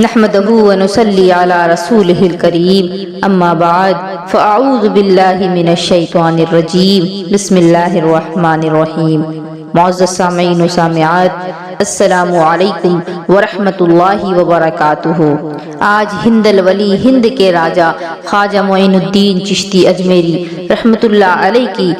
نحمده ونصلي على رسوله الكريم اما بعد فاعوذ بالله من الشیطان الرجیم بسم اللہ الرحمن الرحیم۔ معزز سامعین و سامعات، السلام علیکم ورحمۃ اللہ وبرکاتہ۔ آج ہند الولی، ہند کے راجہ خواجہ معین الدین چشتی اجمیری رحمۃ اللہ علیہ کی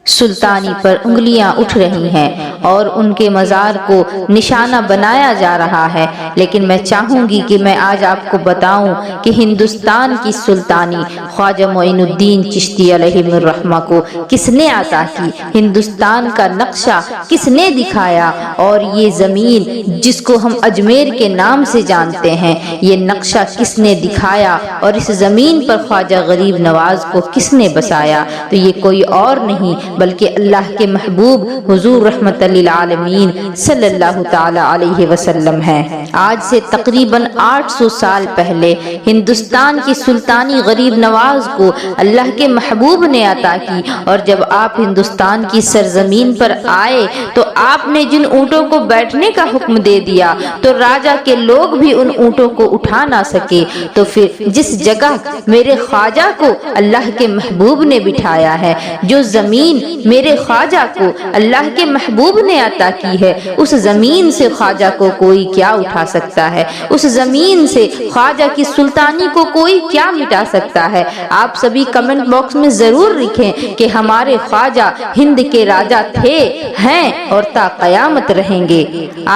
سلطانی پر انگلیاں اٹھ رہی ہیں اور ان کے مزار کو نشانہ بنایا جا رہا ہے، لیکن میں چاہوں گی کہ میں آج آپ کو بتاؤں کہ ہندوستان کی سلطانی خواجہ معین الدین چشتی علیہ الرحمہ کو کس نے عطا کی، ہندوستان کا نقشہ کس نے دکھایا، اور یہ زمین جس کو ہم اجمیر کے نام سے جانتے ہیں، یہ نقشہ کس نے دکھایا، اور اس زمین پر خواجہ غریب نواز کو کس نے بسایا؟ تو یہ کوئی اور نہیں بلکہ اللہ کے محبوب حضور رحمت للعالمین صلی اللہ تعالی علیہ وسلم ہے۔ آج سے تقریباً 800 سال پہلے ہندوستان کی سلطانی غریب نواز کو اللہ کے محبوب نے عطا کی، اور جب آپ ہندوستان کی سرزمین پر آئے تو آپ نے جن اونٹوں کو بیٹھنے کا حکم دے دیا تو راجہ کے لوگ بھی ان اونٹوں کو اٹھا نہ سکے، تو پھر جس جگہ میرے خواجہ کو اللہ کے محبوب نے بٹھایا ہے، جو زمین میرے خواجہ کو اللہ کے محبوب نے عطا کی ہے، اس زمین سے خواجہ کو کوئی کیا اٹھا سکتا ہے؟ اس زمین سے خواجہ کی سلطانی کو کوئی کیا مٹا سکتا ہے؟ آپ سبھی کمنٹ باکس میں ضرور لکھیں کہ ہمارے خواجہ ہند کے راجہ تھے، ہیں اور تا قیامت رہیں گے۔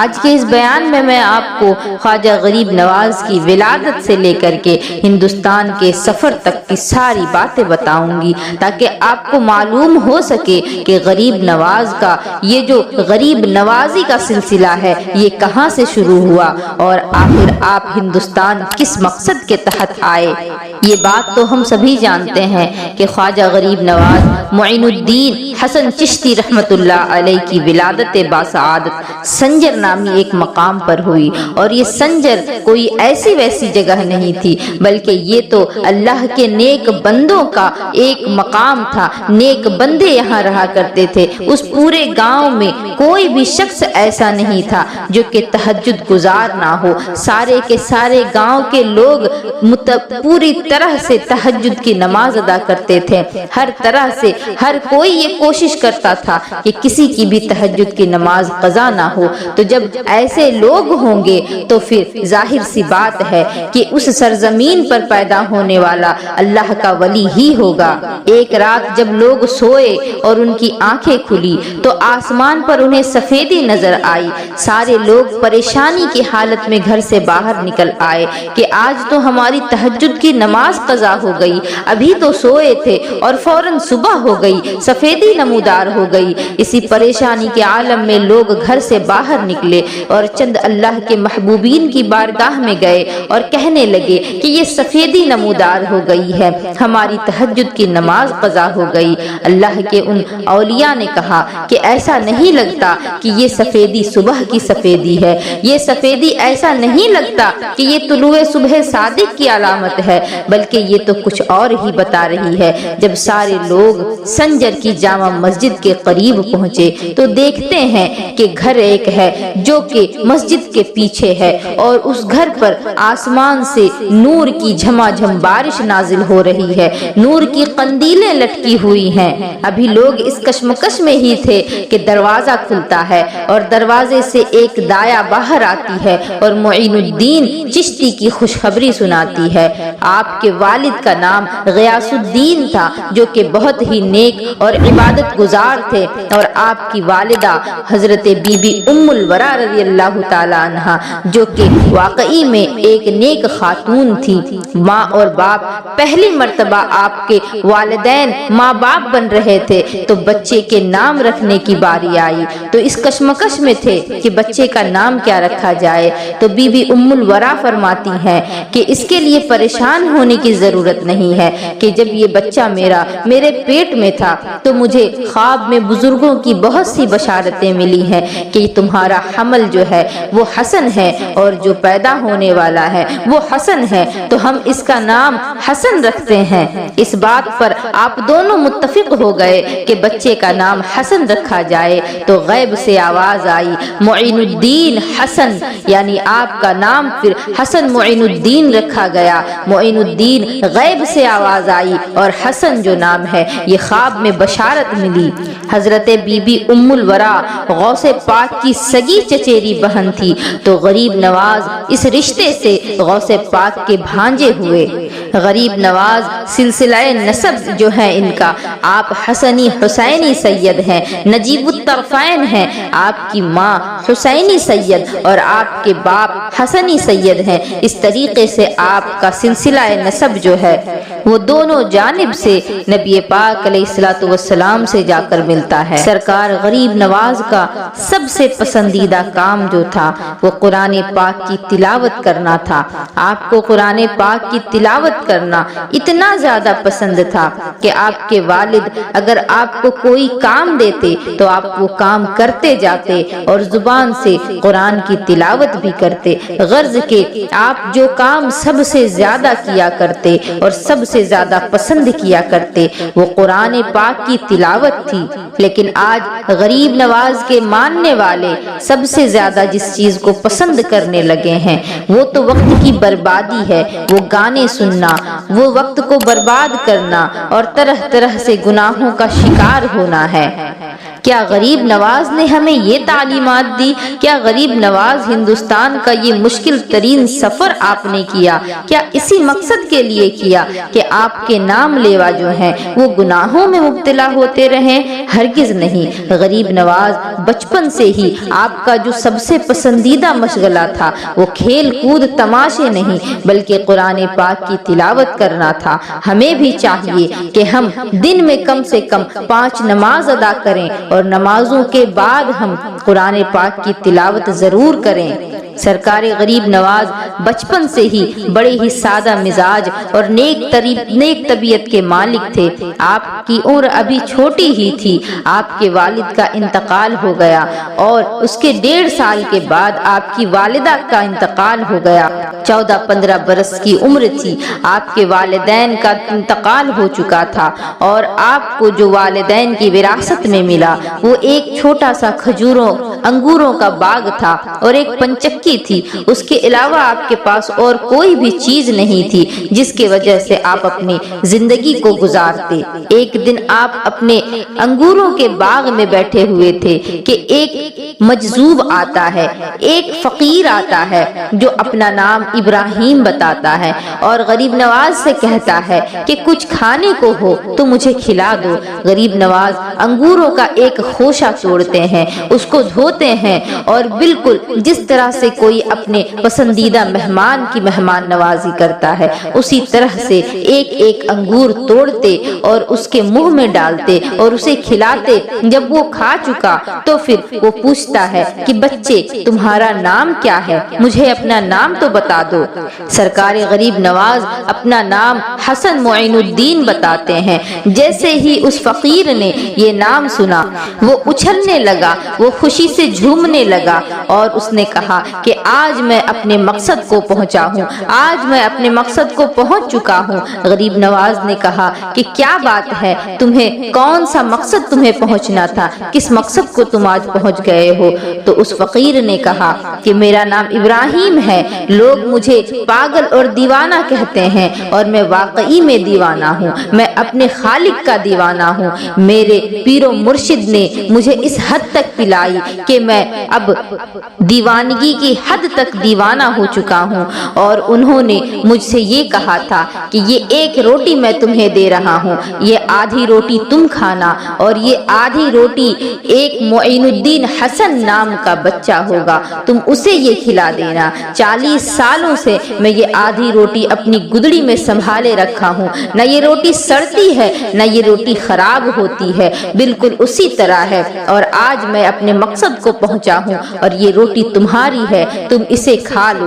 آج کے اس بیان میں میں آپ کو خواجہ غریب نواز کی ولادت سے لے کر کے ہندوستان کے سفر تک کی ساری باتیں بتاؤں گی، تاکہ آپ کو معلوم ہو سکے کہ غریب نواز کا یہ جو غریب نوازی کا سلسلہ ہے یہ کہاں سے شروع ہوا، اور آخر آپ ہندوستان کس مقصد کے تحت آئے۔ یہ بات تو ہم سبھی جانتے ہیں کہ خواجہ غریب نواز معین الدین حسن چشتی رحمت اللہ علیہ کی ولادت باسعادت سنجر نامی ایک مقام پر ہوئی، اور یہ سنجر کوئی ایسی ویسی جگہ نہیں تھی، بلکہ یہ تو اللہ کے نیک بندوں کا ایک مقام تھا۔ نیک بندے یہاں رہا کرتے تھے۔ اس پورے گاؤں میں کوئی بھی شخص ایسا نہیں تھا جو کہ تہجد گزار نہ ہو۔ سارے کے سارے گاؤں کے لوگ پوری طرح سے تہجد کی نماز ادا کرتے تھے۔ ہر طرح سے ہر کوئی یہ کوشش کرتا تھا کہ کسی کی بھی تہجد کی نماز قضا نہ ہو۔ تو جب ایسے لوگ ہوں گے تو پھر ظاہر سی بات ہے کہ اس سرزمین پر پیدا ہونے والا اللہ کا ولی ہی ہوگا۔ ایک رات جب لوگ سوئے اور ان کی آنکھیں کھلی تو آسمان پر انہیں سفیدی نظر آئی۔ سارے لوگ پریشانی کی حالت میں گھر سے باہر نکل آئے کہ آج تو ہماری تہجد کی نماز قضا ہو گئی، ابھی تو سوئے تھے اور فوراً صبح ہو گئی، سفیدی نمودار ہو گئی۔ اسی پریشانی کے عالم میں لوگ گھر سے باہر نکلے اور چند اللہ کے محبوبین کی بارگاہ میں گئے اور کہنے لگے کہ یہ سفیدی نمودار ہو گئی ہے، ہماری تہجد کی نماز قضا ہو گئی۔ اللہ کے ان اولیاء نے کہا کہ ایسا نہیں لگتا کہ یہ سفیدی صبح کی سفیدی ہے، یہ سفیدی ایسا نہیں لگتا کہ یہ طلوع صبح صادق کی علامت ہے، بلکہ یہ تو کچھ اور ہی بتا رہی ہے۔ جب سارے لوگ سنجر کی جامع مسجد کے قریب پہنچے تو دیکھتے ہیں کہ گھر ایک ہے جو کہ مسجد کے پیچھے ہے، اور اس گھر پر آسمان سے نور کی جھما جھم بارش نازل ہو رہی ہے، نور کی قندیلیں لٹکی ہوئی ہیں۔ ابھی لوگ اس کشمکش میں ہی تھے کہ دروازہ کھلتا ہے اور دروازے سے ایک دایا باہر آتی ہے اور معین الدین چشتی کی خوشخبری سناتی ہے۔ آپ کے والد کا نام غیاث الدین تھا، جو کہ بہت ہی نیک اور عبادت گزار تھے، اور آپ کی والدہ حضرت بی بی ام الورا رضی اللہ تعالی عنہا، جو کہ واقعی میں ایک نیک خاتون تھی۔ ماں اور باپ پہلی مرتبہ آپ کے والدین ماں باپ بن رہے تھے تو بچے کے نام رکھنے کی باری آئی، تو اس کشمکش میں تھے کہ بچے کا نام کیا رکھا جائے۔ تو بی بی ام الورا فرماتی ہیں کہ اس کے لیے پریشان ہونے کی ضرورت نہیں ہے کہ جب یہ بچہ میرے پیٹ میں تھا تو مجھے خواب میں بزرگوں کی بہت سی بشارتیں ملی ہیں کہ تمہارا حمل جو ہے وہ حسن ہے، اور جو پیدا ہونے والا ہے وہ حسن ہے، تو ہم اس کا نام حسن رکھتے ہیں۔ اس بات پر آپ دونوں متفق ہو گئے کہ بچے کا نام حسن رکھا جائے تو غیب سے آواز آئی معین الدین حسن، یعنی آپ کا نام پھر حسن معین الدین رکھا گیا۔ معین الدین غیب سے آواز آئی اور حسن جو نام ہے یہ خواب میں بشارت ملی۔ حضرت بی بی ام الورا غوث پاک کی سگی چچیری بہن تھی تو غریب نواز اس رشتے سے غوث پاک کے بھانجے ہوئے۔ غریب نواز سلسلہ نسب جو ہے ان کا، آپ حسنی حسینی سید ہیں، نجیب الطرفین ہیں، آپ کی ماں حسینی سید اور آپ کے باپ حسنی سید ہیں۔ اس طریقے سے آپ کا سلسلہ نسب جو ہے وہ دونوں جانب سے نبی پاک علیہ الصلوۃ والسلام سے جا کر ملتا ہے۔ سرکار غریب نواز کا سب سے پسندیدہ کام جو تھا وہ قرآن پاک کی تلاوت کرنا تھا۔ آپ کو قرآن پاک کی تلاوت کرنا اتنا زیادہ پسند تھا کہ آپ کے والد اگر آپ کو کوئی کام دیتے تو آپ وہ کام کرتے جاتے اور زبان سے قرآن کی تلاوت بھی کرتے، غرض کہ آپ جو کام سب سے زیادہ کیا کرتے اور سب سے زیادہ پسند کیا کرتے وہ قرآن پاک کی تلاوت تھی۔ لیکن آج غریب نواز کے ماننے والے سب سے زیادہ جس چیز کو پسند کرنے لگے ہیں وہ تو وقت کی بربادی ہے، وہ گانے سننا، وہ وقت کو برباد کرنا اور طرح طرح سے گناہوں کا شکار ہونا ہے۔ کیا غریب نواز نے ہمیں یہ تعلیمات دی؟ کیا غریب نواز ہندوستان کا یہ مشکل ترین سفر آپ نے کیا کیا اسی مقصد کے لیے کیا کہ آپ کے نام لیوا جو ہیں وہ گناہوں میں مبتلا ہوتے رہیں؟ ہرگز نہیں۔ غریب نواز بچپن سے ہی آپ کا جو سب سے پسندیدہ مشغلہ تھا وہ کھیل کود تماشے نہیں بلکہ قرآن پاک کی تلاوت کرنا تھا۔ ہمیں بھی چاہیے کہ ہم دن میں کم سے کم 5 نماز ادا کریں اور نمازوں کے بعد ہم قرآن پاک کی تلاوت ضرور کریں۔ سرکار غریب نواز بچپن سے ہی بڑے ہی سادہ مزاج اور نیک طبیعت کے مالک تھے۔ آپ کی عمر ابھی چھوٹی ہی تھی، آپ کے والد کا انتقال ہو گیا اور اس کے 1.5 سال کے بعد آپ کی والدہ کا انتقال ہو گیا۔ 14-15 برس کی عمر تھی، آپ کے والدین کا انتقال ہو چکا تھا اور آپ کو جو والدین کی وراثت میں ملا وہ ایک چھوٹا سا کھجوروں انگوروں کا باغ تھا اور ایک پنچکی تھی۔ اس کے علاوہ آپ کے پاس اور کوئی بھی چیز نہیں تھی جس کی وجہ سے آپ اپنی زندگی کو گزارتے۔ ایک دن آپ اپنے انگوروں کے باغ میں بیٹھے ہوئے تھے کہ ایک مجذوب آتا ہے، ایک فقیر آتا ہے جو اپنا نام ابراہیم بتاتا ہے اور غریب نواز سے کہتا ہے کہ کچھ کھانے کو ہو تو مجھے کھلا دو۔ غریب نواز انگوروں کا ایک خوشہ توڑتے ہیں، اس کو دھوتے ہیں اور بالکل جس طرح سے کوئی اپنے پسندیدہ مہمان کی مہمان نوازی کرتا ہے اسی طرح سے ایک ایک انگور توڑتے اور اس کے منہ میں ڈالتے اور اسے کھلاتے۔ جب وہ کھا چکا تو پھر وہ پوچھتا ہے کہ بچے تمہارا نام کیا ہے؟ مجھے اپنا نام تو بتا دو۔ سرکار غریب نواز اپنا نام حسن معین الدین بتاتے ہیں۔ جیسے ہی اس فقیر نے یہ نام سنا وہ اچھلنے لگا، وہ خوشی سے جھومنے لگا اور اس نے کہا کہ آج میں اپنے مقصد کو پہنچا ہوں، آج میں اپنے مقصد کو پہنچ چکا ہوں۔ غریب نواز نے کہا کہ کیا بات ہے، تمہیں کون سا مقصد تمہیں پہنچنا تھا، کس مقصد کو تم آج پہنچ گئے ہو؟ تو اس فقیر نے کہا کہ میرا نام ابراہیم ہے، لوگ مجھے پاگل اور دیوانہ کہتے ہیں اور میں واقعی میں دیوانہ ہوں، میں اپنے خالق کا دیوانہ ہوں۔ میرے پیر و مرشد نے مجھے اس حد تک پلائی کہ میں اب دیوانگی کی حد تک دیوانہ ہو چکا ہوں اور انہوں نے مجھ سے یہ کہا تھا کہ یہ ایک روٹی میں تمہیں دے رہا ہوں، یہ آدھی روٹی تم کھانا اور یہ آدھی روٹی ایک معین الدین حسن نام کا بچہ ہوگا، تم اسے یہ کھلا دینا۔ 40 سالوں سے میں یہ آدھی روٹی اپنی گدڑی میں سنبھالے رکھا ہوں، نہ یہ روٹی سڑتی ہے نہ یہ روٹی خراب ہوتی ہے، بالکل اسی طرح ہے اور آج میں اپنے مقصد کو پہنچا ہوں اور یہ روٹی تمہاری ہے، تم اسے کھا لو۔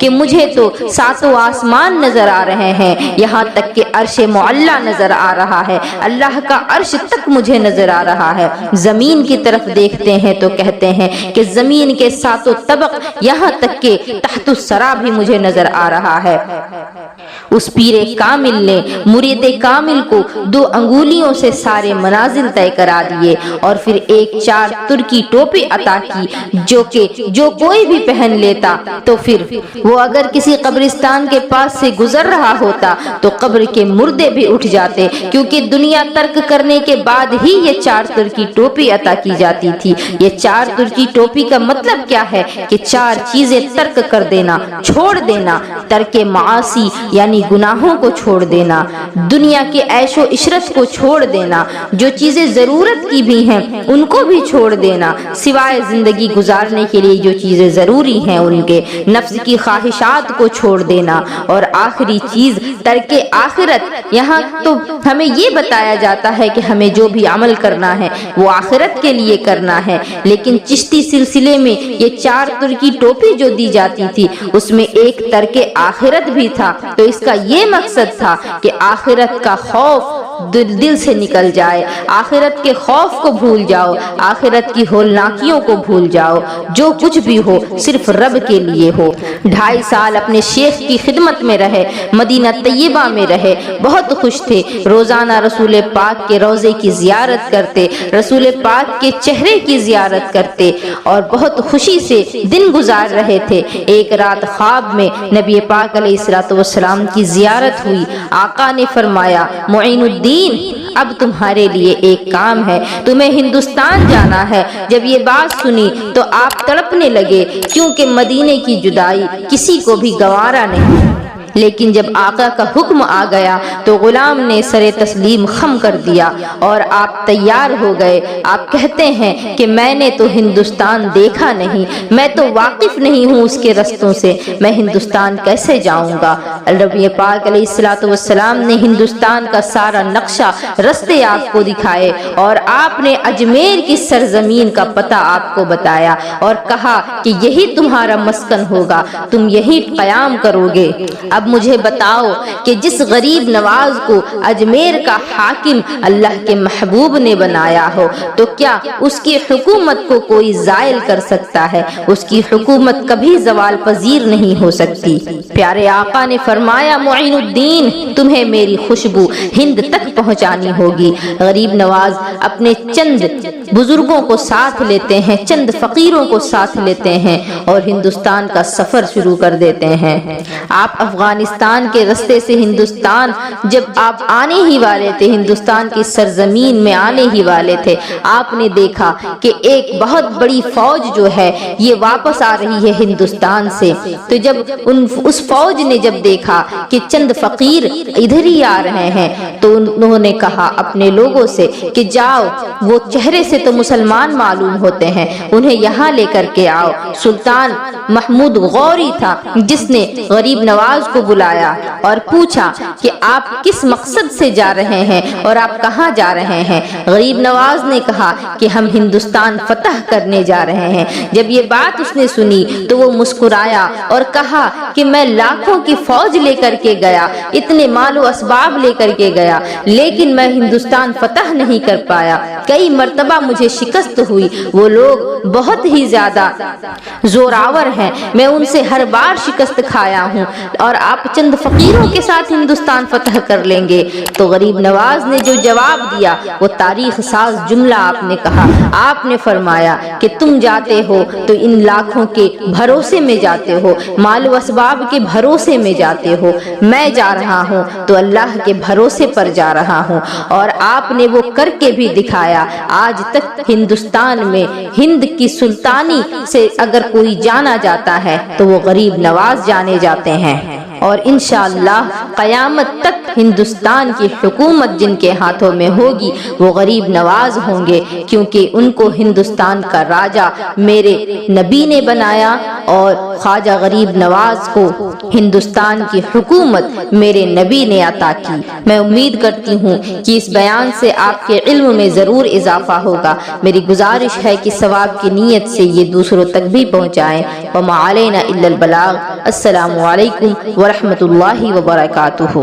کہ مجھے تو ساتوں آسمان نظر آ رہے ہیں، یہاں تک کہ عرش معلا نظر آ رہا ہے، اللہ کا عرش تک مجھے نظر آ رہا ہے۔ زمین کی طرف دیکھتے ہیں تو کہتے ہیں کہ زمین کے ساتوں طبق، یہاں تک کہ تحت الثری بھی مجھے نظر آ رہا ہے۔ اس پیر کامل نے مرید کامل کو 2 انگولیوں سے سارے منازل طے کرا دیے اور پھر ایک 4 ترکی ٹوپی عطا کی جو کوئی بھی پہن لیتا تو پھر وہ اگر کسی قبرستان کے پاس سے گزر رہا ہوتا تو قبر کے مردے بھی اٹھ جاتے، کیونکہ دنیا ترک کرنے کے بعد ہی یہ 4 ترکی ٹوپی عطا کی جاتی تھی۔ یہ 4 ترکی ٹوپی کا مطلب کیا ہے کہ 4 چیزیں ترک کر دینا، چھوڑ دینا، ترک معاصی یعنی گناہوں کو چھوڑ دینا، دنیا کے عیش و عشرت کو چھوڑ دینا، جو چیزیں ضرورت کی بھی ہیں ان کو بھی چھوڑ دینا، سوائے زندگی گزارنے کے لیے جو چیزیں ضروری ہیں ان کے، نفس کی خواہشات کو چھوڑ دینا، اور آخری چیز ترک آخرت۔ یہاں تو ہمیں یہ بتایا جاتا ہے کہ ہمیں جو بھی عمل کرنا ہے وہ آخرت کے لیے کرنا ہے، لیکن چشتی سلسلے میں یہ 4 ترکی ٹوپی جو دی جاتی تھی اس میں ایک ترک آخرت بھی تھا، تو اس کا یہ مقصد تھا کہ آخرت کا خوف دل سے نکل جائے، آخرت کے خوف کو بھول جاؤ، آخرت کی ہولناکیوں کو بھول جاؤ، جو کچھ بھی ہو صرف رب کے لیے ہو۔ 2.5 سال اپنے شیخ کی خدمت میں رہے، مدینہ طیبہ میں رہے، بہت خوش تھے، روزانہ رسول پاک کے روضے کی زیارت کرتے، رسول پاک کے چہرے کی زیارت کرتے اور بہت خوشی سے دن گزار رہے تھے۔ ایک رات خواب میں نبی پاک علیہ السلام کی زیارت ہوئی، آقا نے فرمایا معین الدین اب تمہارے لیے ایک کام ہے، تمہیں ہندوستان جانا ہے۔ جب یہ بات سنی تو آپ تڑپنے لگے، کیونکہ مدینے کی جدائی کسی کو بھی گوارا نہیں، لیکن جب آقا کا حکم آ گیا تو غلام نے سر تسلیم خم کر دیا اور آپ تیار ہو گئے۔ آپ کہتے ہیں کہ میں نے تو ہندوستان دیکھا نہیں، میں تو واقف نہیں ہوں اس کے رستوں سے، میں ہندوستان کیسے جاؤں گا؟ نبی پاک علیہ السلام نے ہندوستان کا سارا نقشہ رستے آپ کو دکھائے اور آپ نے اجمیر کی سرزمین کا پتہ آپ کو بتایا اور کہا کہ یہی تمہارا مسکن ہوگا، تم یہی قیام کرو گے۔ اب مجھے بتاؤ کہ جس غریب نواز کو اجمیر کا حاکم اللہ کے محبوب نے بنایا ہو تو کیا اس کی حکومت کو کوئی زائل کر سکتا ہے؟ اس کی حکومت کبھی زوال پذیر نہیں ہو سکتی۔ پیارے آقا نے فرمایا معین الدین تمہیں میری خوشبو ہند تک پہنچانی ہوگی۔ غریب نواز اپنے چند بزرگوں کو ساتھ لیتے ہیں، چند فقیروں کو ساتھ لیتے ہیں اور ہندوستان کا سفر شروع کر دیتے ہیں۔ آپ افغانستان کے رستے سے ہندوستان جب آپ آنے ہی والے تھے، ہندوستان کی سرزمین میں آنے ہی والے تھے، آپ نے دیکھا کہ ایک بہت بڑی فوج جو ہے یہ واپس آ رہی ہے ہندوستان سے۔ تو جب اس فوج نے جب دیکھا کہ چند فقیر ادھر ہی آ رہے ہیں تو انہوں نے کہا اپنے لوگوں سے کہ جاؤ، وہ چہرے سے تو مسلمان معلوم ہوتے ہیں، انہیں یہاں لے کر کے آؤ۔ سلطان محمود غوری تھا جس نے غریب نواز کو بلایا اور پوچھا کہ آپ کس مقصد سے جا رہے ہیں اور آپ کہاں جا رہے ہیں؟ غریب نواز نے کہا کہ ہم ہندوستان فتح کرنے جا رہے ہیں۔ جب یہ بات اس نے سنی تو وہ مسکرایا اور کہا کہ میں لاکھوں کی فوج لے کر کے گیا، اتنے مال و اسباب لے کر کے گیا، لیکن میں ہندوستان فتح نہیں کر پایا، کئی مرتبہ مجھے شکست ہوئی، وہ لوگ بہت ہی زیادہ زوراور ہیں، میں ان سے ہر بار شکست کھایا ہوں اور آپ چند فقیروں کے ساتھ ہندوستان فتح کر لیں گے۔ تو غریب نواز نے جو جواب دیا وہ تاریخ ساز جملہ آپ نے کہا، آپ نے فرمایا کہ تم جاتے ہو تو ان لاکھوں کے بھروسے میں جاتے ہو، مال و اسباب کے بھروسے میں جاتے ہو، میں جا رہا ہوں تو اللہ کے بھروسے پر جا رہا ہوں، اور آپ نے وہ کر کے بھی دکھایا۔ آج تک ہندوستان میں ہند کی سلطانی سے اگر کوئی جانا جاتا ہے تو وہ غریب نواز جانے جاتے ہیں، اور انشاءاللہ قیامت تک ہندوستان کی حکومت جن کے ہاتھوں میں ہوگی وہ غریب نواز ہوں گے، کیونکہ ان کو ہندوستان کا راجہ میرے نبی نے بنایا اور خواجہ غریب نواز کو ہندوستان کی حکومت میرے نبی نے عطا کی۔ میں امید کرتی ہوں کہ اس بیان سے آپ کے علم میں ضرور اضافہ ہوگا۔ میری گزارش ہے کہ ثواب کی نیت سے یہ دوسروں تک بھی پہنچائیں۔ وما علینا الا البلاغ۔ السلام علیکم ورحمۃ اللہ وبرکاتہ۔